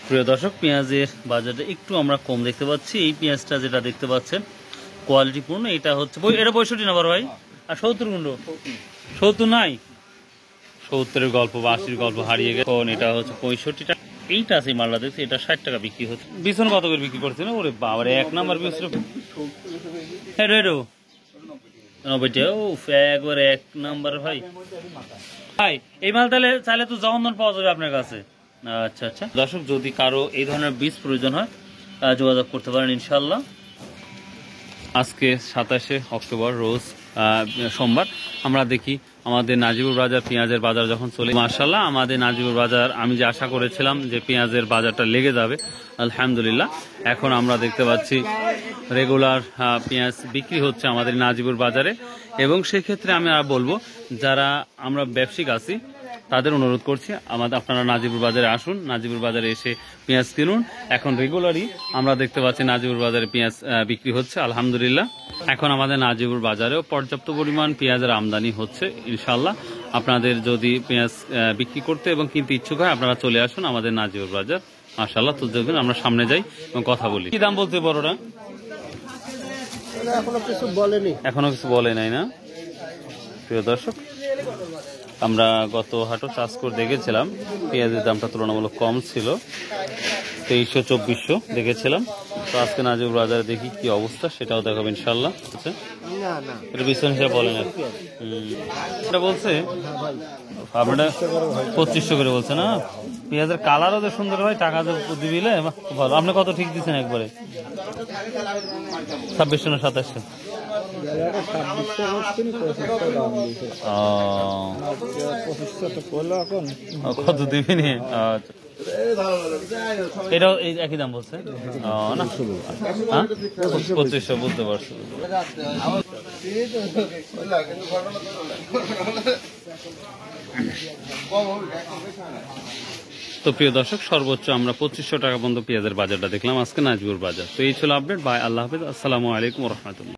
প্রিয় দর্শক, পেঁয়াজের বাজারটা একটু আমরা কম দেখতে পাচ্ছি। এই পেঁয়াজটা যেটা দেখতে পাচ্ছেন কোয়ালিটিপূর্ণ, এটা হচ্ছে এটা 65 না বড় ভাই, আর 70 গুন্ড 70 নাই, 70-এর গল্প বা 80-র গল্প হারিয়ে গেছে। এটা হচ্ছে 65 টাকা। এইটা আছে মালটা দেখছি, এটা 60 টাকা বিক্রি হচ্ছে। বিছন কত করে বিক্রি করছে না? ওরে বাবারে, এক নাম্বার বিছন 90 টাকা। ও একবারে এক নাম্বার ভাই। ভাই এই মাল তাহলে চাইলে তো জগন্দন পাওয়া যাবে আপনার কাছে। আচ্ছা আচ্ছা দর্শক, যদি কারো এই ধরনের বীজ প্রয়োজন হয় যোগাযোগ করতে পারেন ইনশাল্লাহ। আজকে 27শে অক্টোবর, রোজ সোমবার। আমরা দেখি আমাদের নাজিবুর বাজার পেঁয়াজের বাজার যখন চলে, মাশাআল্লাহ আমাদের নাজিবুর বাজার, আমি যে আশা করেছিলাম যে পেঁয়াজের বাজারটা লেগে যাবে, আলহামদুলিল্লাহ এখন আমরা দেখতে পাচ্ছি রেগুলার পেঁয়াজ বিক্রি হচ্ছে আমাদের নাজিবুর বাজারে। এবং সেক্ষেত্রে আমি আর বলবো, যারা আমরা ব্যবসায়িক আছি তাদের অনুরোধ করছি, আপনারা নাজিবুর বাজারে আসুন, নাজিবুর বাজারে এসে পেঁয়াজ কিনুন। এখন রেগুলারই আমরা দেখতে পাচ্ছি নাজিবুর বাজারে পেঁয়াজ বিক্রি হচ্ছে আলহামদুলিল্লাহ। এখন আমাদের নাজিবুর বাজারেও পর্যাপ্ত পরিমাণ পেঁয়াজের আমদানি হচ্ছে ইনশাল্লাহ। আপনাদের যদি পেঁয়াজ বিক্রি করতে এবং কিনতে ইচ্ছুক হয়, আপনারা চলে আসুন আমাদের নাজিবুর বাজার। মাশাআল্লাহ, তো দেখবেন আমরা সামনে যাই এবং কথা বলি। কি দাম বলতে বড়রা? এখনো কিছু বলে নাই না? প্রিয় দর্শক, আমরা গত হাটও চাষ করে দেখেছিলাম পেঁয়াজের দামটা তুলনামূলক কম ছিল, 2300-2400 দেখেছিলাম। তো আজকে নাজিবুর বাজারে দেখি কি অবস্থা, সেটাও দেখাবো ইনশাল্লাহ। এটা বিছন হিসাবে বলেন, এটা বলছে আপনারা 2500 করে বলছে না? পেঁয়াজের কালারও তো সুন্দর হয়, টাকা দিবিলে ভালো। আপনি কত ঠিক দিচ্ছেন একবারে? 2600 না 2700? কত দিবি নি? এটাও এই একই দাম বলছে না? 2500, বুঝতে পারছো। তো প্রিয় দর্শক, সর্বোচ্চ আমরা 2500 টাকা পর্যন্ত পেঁয়াজের বাজারটা দেখলাম আজকে নাজিবুর বাজার। তো এই ছিল আপডেট। বাই, আল্লাহ হাফেজ, আসসালামু আলাইকুম রহমতুল্লাহ।